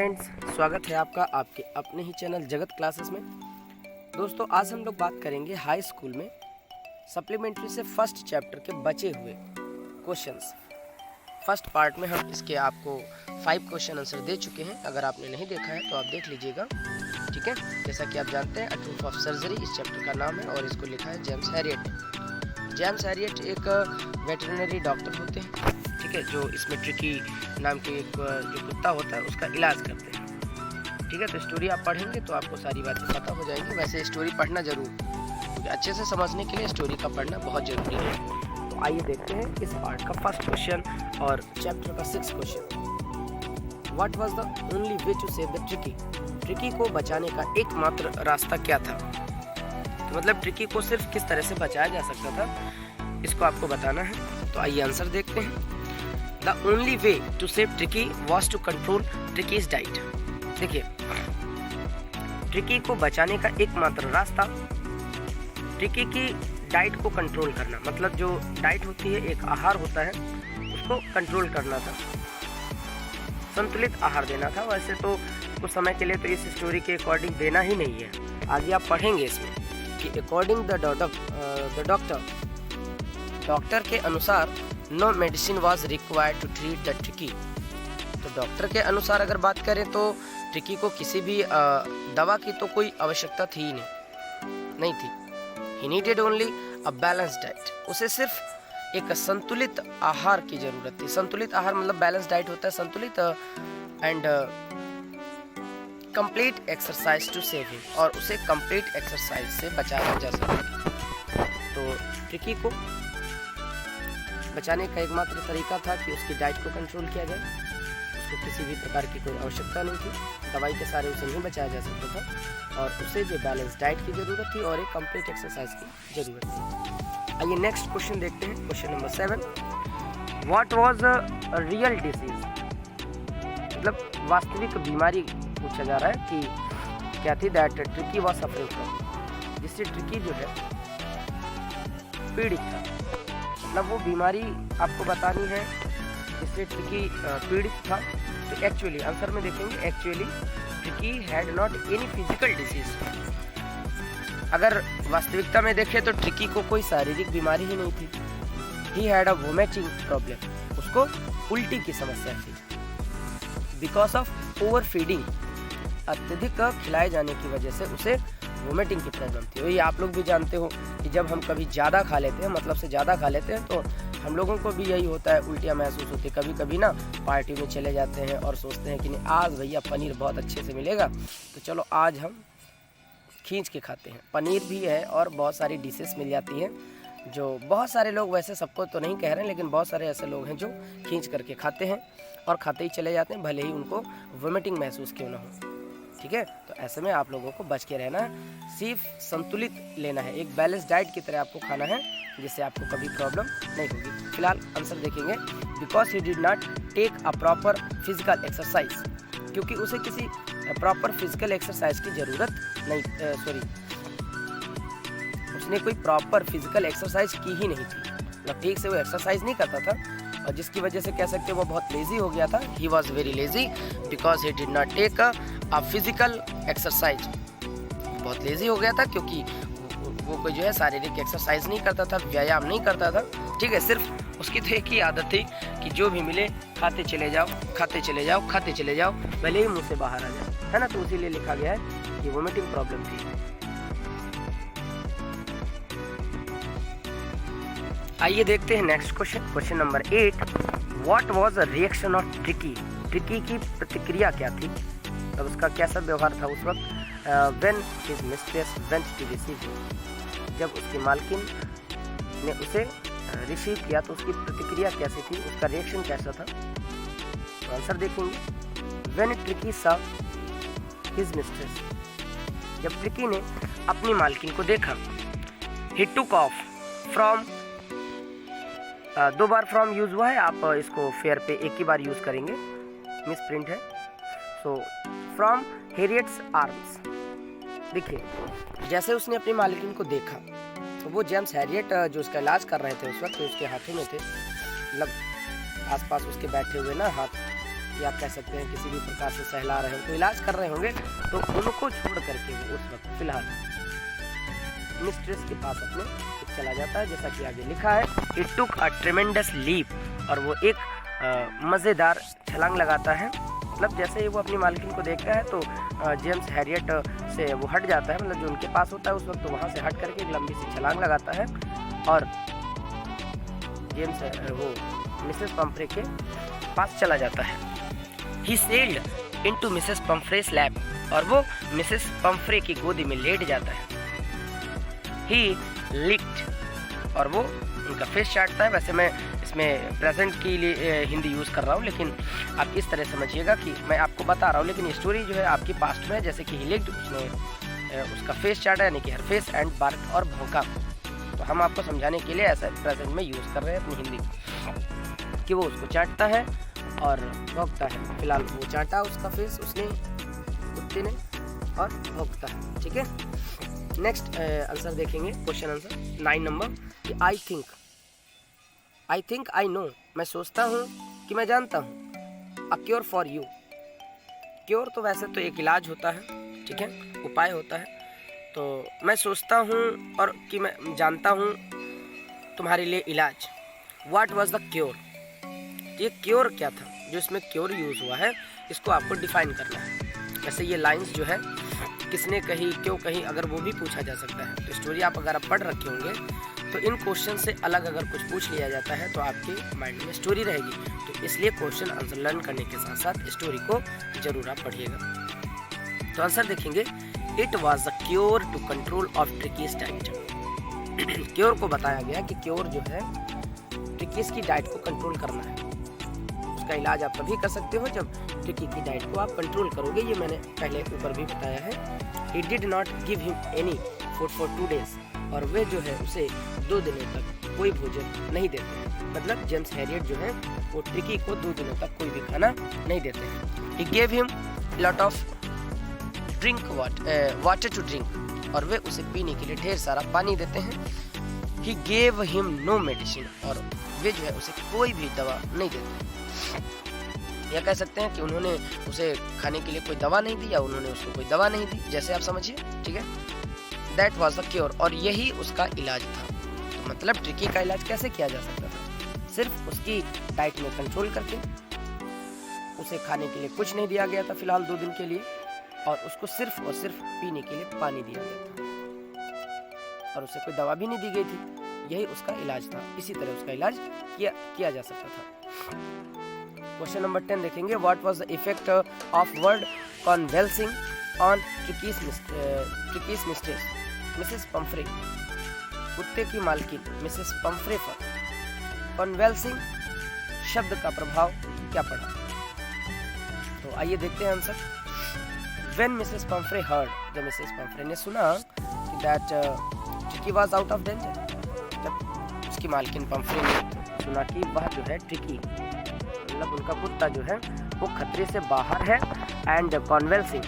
Friends, स्वागत है आपका आपके अपने ही चैनल जगत क्लासेस में। दोस्तों, आज हम लोग बात करेंगे हाई स्कूल में सप्लीमेंट्री से फर्स्ट चैप्टर के बचे हुए क्वेश्चंस। फर्स्ट पार्ट में हम इसके आपको 5 क्वेश्चन आंसर दे चुके हैं। अगर आपने नहीं देखा है तो आप देख लीजिएगा, ठीक है। जैसा कि आप जानते हैं, अ ट्रूथ ऑफ सर्जरी इस चैप्टर का नाम है और इसको लिखा है जेम्स हैरियट। जेम्स हैरियट एक वेटरनरी डॉक्टर होते हैं, ठीक है, जो इसमें ट्रिकी नाम के एक जो कुत्ता होता है उसका इलाज करते हैं, ठीक है। तो स्टोरी आप पढ़ेंगे तो आपको सारी बातें पता हो जाएंगी। वैसे स्टोरी पढ़ना जरूर, क्योंकि अच्छे से समझने के लिए स्टोरी का पढ़ना बहुत जरूरी है। तो आइए देखते हैं इस पार्ट का फर्स्ट क्वेश्चन और चैप्टर का 6th question. What was the only way to save the Tricki? Tricki को बचाने का एकमात्र रास्ता क्या था? तो मतलब ट्रिकी को सिर्फ किस तरह से बचाया जा सकता था, इसको आपको बताना है। तो आइए आंसर देखते हैं। The only way to save Tricky was to control Tricky's diet। देखिए, ट्रिकी को बचाने का एकमात्र रास्ता ट्रिकी की डाइट को कंट्रोल करना, मतलब जो डाइट होती है, एक आहार होता है, उसको कंट्रोल करना था, संतुलित आहार देना था। वैसे तो कुछ समय के लिए तो इस स्टोरी के अकॉर्डिंग देना ही नहीं है। आगे आप पढ़ेंगे इसमें कि अकॉर्डिंग द डॉक्टर के अनुसार no medicine was required to treat the Tricki. तो डॉक्टर के अनुसार अगर बात करें तो ट्रिकी को किसी भी दवा की तो कोई आवश्यकता थी ही नहीं थी। He needed only a balance diet. उसे सिर्फ एक संतुलित आहार की जरूरत थी। संतुलित आहार मतलब बैलेंस डाइट होता है, संतुलित and complete exercise to save him, और उसे कंप्लीट एक्सरसाइज से बचाया जा सकता। तो ट्रिकी को बचाने का एकमात्र तरीका था कि उसकी डाइट को कंट्रोल किया जाए। उसको किसी भी प्रकार की कोई आवश्यकता नहीं थी, दवाई के सारे उसे नहीं बचाया जा सकता था, और उसे जो बैलेंस डाइट की ज़रूरत थी और एक कंप्लीट एक्सरसाइज की ज़रूरत थी। आइए नेक्स्ट क्वेश्चन देखते हैं, question number 7। What was a real disease? मतलब वास्तविक बीमारी पूछा जा रहा है कि क्या थी that tricky was suffering from, जिससे ट्रिकी जो है पीड़ित था। मतलब वो बीमारी आपको बतानी है जिससे ट्रिकी पीड़ित था। तो एक्चुअली आंसर में देखेंगे, actually tricky had not any physical disease. अगर वास्तविकता में देखें तो ट्रिकी को कोई शारीरिक बीमारी ही नहीं थी। He had a vomiting problem. उसको उल्टी की समस्या थी। बिकॉज ऑफ ओवर फीडिंग, अत्यधिक खिलाए जाने की वजह से उसे वोमिटिंग की प्रॉब्लम थी। वही आप लोग भी जानते हो कि जब हम कभी ज़्यादा खा लेते हैं, मतलब से ज़्यादा खा लेते हैं, तो हम लोगों को भी यही होता है, उल्टियाँ महसूस होती है। कभी कभी ना पार्टी में चले जाते हैं और सोचते हैं कि नहीं, आज भैया पनीर बहुत अच्छे से मिलेगा, तो चलो आज हम खींच के खाते हैं। पनीर भी है और बहुत सारी डिशेस मिल जाती हैं, जो बहुत सारे लोग, वैसे सबको तो नहीं कह रहे हैं, लेकिन बहुत सारे ऐसे लोग हैं जो खींच करके खाते हैं और खाते ही चले जाते हैं, भले ही उनको वोमिटिंग महसूस क्यों ना हो, ठीक है। तो ऐसे में आप लोगों को बच के रहना है, सिर्फ संतुलित लेना है, एक बैलेंस डाइट की तरह आपको खाना है, जिससे आपको कभी प्रॉब्लम नहीं होगी। फिलहाल आंसर देखेंगे, because he did not take a proper physical exercise, क्योंकि उसे किसी प्रॉपर फिजिकल एक्सरसाइज की जरूरत नहीं, उसने कोई प्रॉपर फिजिकल एक्सरसाइज की ही नहीं थी, मतलब ठीक से वो एक्सरसाइज नहीं करता था, और जिसकी वजह से कह सकते हैं वो बहुत लेजी हो गया था। He was very lazy because he did not take a physical exercise. बहुत लेजी हो गया था क्योंकि वो कोई जो है शारीरिक एक्सरसाइज नहीं करता था, व्यायाम नहीं करता था, ठीक है। सिर्फ उसकी तो एक ही आदत थी कि जो भी मिले खाते चले जाओ, खाते चले जाओ, खाते चले जाओ, भले ही मुंह से बाहर आ जाए, है ना। तो इसीलिए लिखा गया है कि वोमिटिंग प्रॉब्लम थी। आइए देखते हैं next question, question number 8। What was the reaction of tricky? Tricky की प्रतिक्रिया क्या थी, तब उसका कैसा व्यवहार था उस वक्त। When his mistress went to receive him, जब उसकी मालकिन ने उसे रिसीव किया तो उसकी प्रतिक्रिया कैसी थी, उसका रिएक्शन कैसा था। तो आंसर देखेंगे, when Tricki saw his mistress, जब ट्रिकी ने अपनी मालकिन को देखा। ही टुक ऑफ फ्रॉम, 2 बार फ्रॉम यूज हुआ है, आप इसको फेयर पे एक ही बार यूज करेंगे, मिस प्रिंट है। So from Harriet's arms. देखिए, जैसे उसने अपनी मालकिन को देखा तो वो जेम्स हैरियट जो उसका इलाज कर रहे थे उस वक्त, उसके हाथों में थे, मतलब आसपास उसके बैठे हुए ना हाथ या कह सकते हैं किसी भी प्रकार से सहला रहे हैं, तो इलाज कर रहे होंगे, तो उनको छोड़ करके वो उस वक्त फिलहाल मिस्ट्रेस के पास अपने चला जाता है। जैसा कि आगे लिखा है, इट टुक अ ट्रेमेंडस लीप, और वो एक मज़ेदार छलांग लगाता है। मतलब जैसे ही वो अपनी मालकिन को देखता है तो जेम्स हैरियट से वो हट जाता है, मतलब जो उनके पास होता है उस वक्त, तो वहाँ से हट करके एक लंबी सी छलांग लगाता है और जेम्स वो मिसेस पंफ्रे के पास चला जाता है। ही सेल्ड इनटू मिसेस पंफ्रेस लैप, और वो मिसेस पंफ्रे की गोदी में लेट जाता है। ही लिक्ड, और वो उनका फेस चाटता है। वैसे मैं इसमें प्रेजेंट के लिए हिंदी यूज़ कर रहा हूँ, लेकिन आप इस तरह समझिएगा कि मैं आपको बता रहा हूँ, लेकिन स्टोरी जो है आपकी पास्ट में है। जैसे कि ही लिक्ड, उसने उसका फेस चाटा, यानी कि हर फेस एंड बार्क, और भौंका। तो हम आपको समझाने के लिए ऐसा प्रेजेंट में यूज़ कर रहे हैं अपनी हिंदी, कि वो उसको चाटता है और भौंकता है। फिलहाल वो चाटा उसका फेस उसने, कुत्ते ने, और भौंकता है। ठीक है, नेक्स्ट आंसर देखेंगे, क्वेश्चन आंसर 9 नंबर, कि आई थिंक आई नो, मैं सोचता हूँ कि मैं जानता हूँ। A cure for you, cure तो वैसे तो एक इलाज होता है, ठीक है, उपाय होता है। तो मैं सोचता हूँ और कि मैं जानता हूँ तुम्हारे लिए इलाज। व्हाट वाज द क्योर, ये क्योर क्या था, जो इसमें क्योर यूज़ हुआ है इसको आपको डिफाइन करना है। वैसे ये लाइंस जो है किसने कही, क्यों कही, अगर वो भी पूछा जा सकता है। तो स्टोरी आप अगर आप पढ़ रखे होंगे तो इन क्वेश्चन से अलग अगर कुछ पूछ लिया जाता है तो आपके माइंड में स्टोरी रहेगी। तो इसलिए क्वेश्चन आंसर लर्न करने के साथ साथ स्टोरी को जरूर आप पढ़िएगा। तो आंसर देखेंगे, it was the cure to control of Tricki's diet. Cure को बताया गया कि क्योर जो है ट्रिकीज की डाइट को कंट्रोल करना है। उसका इलाज आप तभी कर सकते हो जब ट्रिकी की डाइट को आप कंट्रोल करोगे। ये मैंने पहले ऊपर भी बताया है। ही did not give him any food for 2 days, और वे जो है उसे 2 दिनों तक कोई भोजन नहीं देते। मतलब जेम्स हैरियट जो है वो ट्रिकी को 2 दिनों तक कोई भी खाना नहीं देते हैं। He gave him lot of drink water to drink, और वे उसे पीने के लिए ढेर सारा पानी देते हैं। He gave him no medicine, और वे जो है उसे कोई भी दवा नहीं देते। या कह सकते हैं कि उन्होंने उसे खाने के लिए कोई दवा नहीं दी, या उन्होंने उसको कोई दवा नहीं दी, जैसे आप समझिए। ठीक है, दैट वाज द क्योर, और यही उसका इलाज था। तो मतलब ट्रिकी का इलाज कैसे किया जा सकता था, सिर्फ उसकी डाइट में कंट्रोल करके। उसे खाने के लिए कुछ नहीं दिया गया था फिलहाल 2 दिन के लिए, और उसको सिर्फ और सिर्फ पीने के लिए पानी दिया गया था, और उसे कोई दवा भी नहीं दी गई थी। यही उसका इलाज था। इसी तरह उसका इलाज किया जा सकता था। क्वेश्चन नंबर 10 देखेंगे, what was the effect of word convalescing on Tricki's mistress Mrs Pumphrey. कुत्ते की मालकिन मिसेस पंफ्रे पर कॉन्वेल्सिंग शब्द का प्रभाव क्या पड़ा। तो आइए देखते हैं answer. When Mrs Pomfrey heard, जब मिसेस पंफ्रे ने सुना कि that tricky was out of danger, जब उसकी मालकिन पंफ्रे ने सुना कि वह जो है ट्रिकी, मतलब उनका कुत्ता जो है वो खतरे से बाहर है एंड कॉन्वेल्सिंग,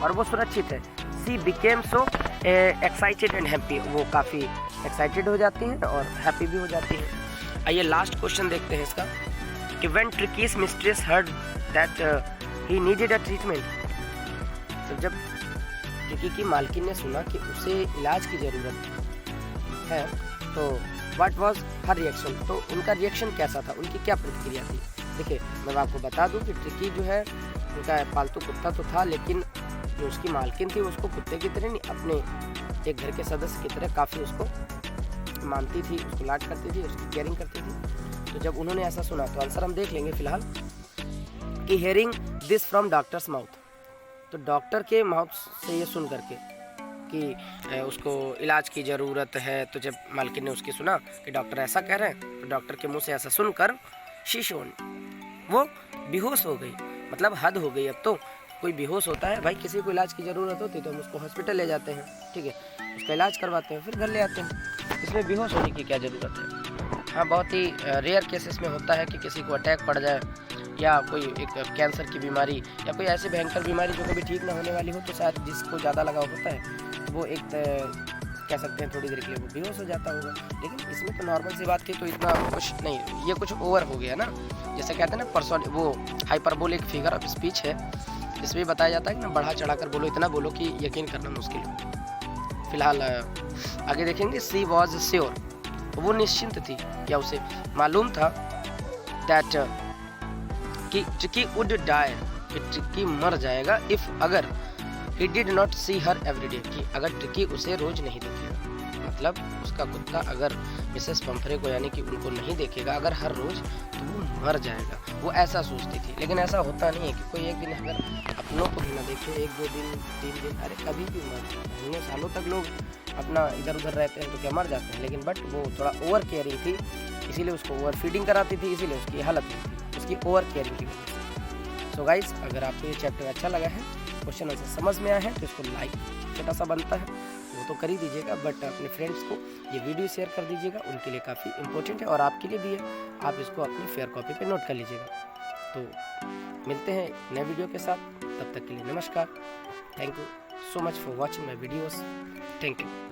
और वो सुरक्षित है। सी became so excited and happy, वो काफ़ी एक्साइटेड हो जाती हैं और हैप्पी भी हो जाती हैं। आइए लास्ट क्वेश्चन देखते हैं इसका, कि when ट्रिकीज mistress heard that he needed a treatment, तो जब ट्रिकी की मालकिन ने सुना कि उसे इलाज की ज़रूरत है, तो व्हाट वाज हर रिएक्शन, तो उनका रिएक्शन कैसा था, उनकी क्या प्रतिक्रिया थी। देखिए मैं आपको बता दूं कि ट्रिकी जो है उनका पालतू कुत्ता तो था, लेकिन जो उसकी मालकिन थी उसको कुत्ते की तरह नहीं, अपने एक घर के सदस्य की तरह काफ़ी उसको मानती थी, उसको लाड करती थी, उसकी केयरिंग करती थी। तो जब उन्होंने ऐसा सुना तो आंसर हम देख लेंगे फिलहाल, कि hearing this from doctors mouth, तो डॉक्टर के माउथ से ये सुन करके कि उसको इलाज की ज़रूरत है, तो जब मालकिन ने उसकी सुना कि डॉक्टर ऐसा कह रहे हैं, तो डॉक्टर के मुंह से ऐसा सुनकर शीशोन, वो बेहोश हो गई। मतलब हद हो गई। अब तो कोई बेहोश होता है भाई, किसी को इलाज की ज़रूरत होती है तो हम उसको हॉस्पिटल ले जाते हैं, ठीक है, उसका इलाज करवाते हैं, फिर घर ले आते हैं। इसमें बेहोश होने की क्या ज़रूरत है। हाँ, बहुत ही रेयर केसेस में होता है कि किसी को अटैक पड़ जाए, या कोई एक कैंसर की बीमारी, या कोई ऐसी भयंकर बीमारी जो कभी ठीक ना होने वाली हो, तो शायद जिसको ज़्यादा लगाव होता है वो एक कह सकते हैं थोड़ी देर के लिए वो बेहोश हो जाता होगा। लेकिन इसमें तो नॉर्मल सी बात थी, तो इतना कुछ नहीं, ये कुछ ओवर हो गया ना। जैसे कहते हैं ना पर्सन, वो हाइपरबोलिक फिगर ऑफ स्पीच है, इसमें बताया जाता है कि ना बढ़ा चढ़ा कर बोलो, इतना बोलो कि यकीन करना मुश्किल हो। फिलहाल आगे देखेंगे। सी वॉज श्योर, वो निश्चिंत थी या उसे मालूम था दैट कि ट्रिकी वुड डाई, कि ट्रिकी मर जाएगा, इफ अगर he did not see her everyday, कि अगर ट्रिकी उसे रोज नहीं देखेगा, मतलब उसका कुत्ता अगर मिसेस पंफरे को यानी कि उनको नहीं देखेगा अगर हर रोज, तो वो मर जाएगा। वो ऐसा सोचती थी। लेकिन ऐसा होता नहीं है कि कोई एक दिन अगर अपनों को भी ना देखे, 1-2 दिन 3 दिन, अरे कभी भी मर जाता है। महीनों सालों तक लोग अपना इधर उधर रहते हैं तो क्या मर जाते हैं। लेकिन बट वो थोड़ा ओवर केयरिंग थी, इसीलिए उसको ओवर फीडिंग कराती थी, इसीलिए उसकी हालत हुई थी, उसकी ओवर केयरिंग की वजह से। सो गाइस, अगर आपको ये चैप्टर अच्छा लगा है, क्वेश्चन आंसर समझ में आया है, तो इसको लाइक छोटा सा बनता है वो तो कर ही दीजिएगा, बट अपने फ्रेंड्स को ये वीडियो शेयर कर दीजिएगा, उनके लिए काफ़ी इंपॉर्टेंट है और आपके लिए भी है। आप इसको अपनी फेयर कॉपी पे नोट कर लीजिएगा। तो मिलते हैं नए वीडियो के साथ, तब तक के लिए नमस्कार। Thank you so much for watching my videos. Thank you.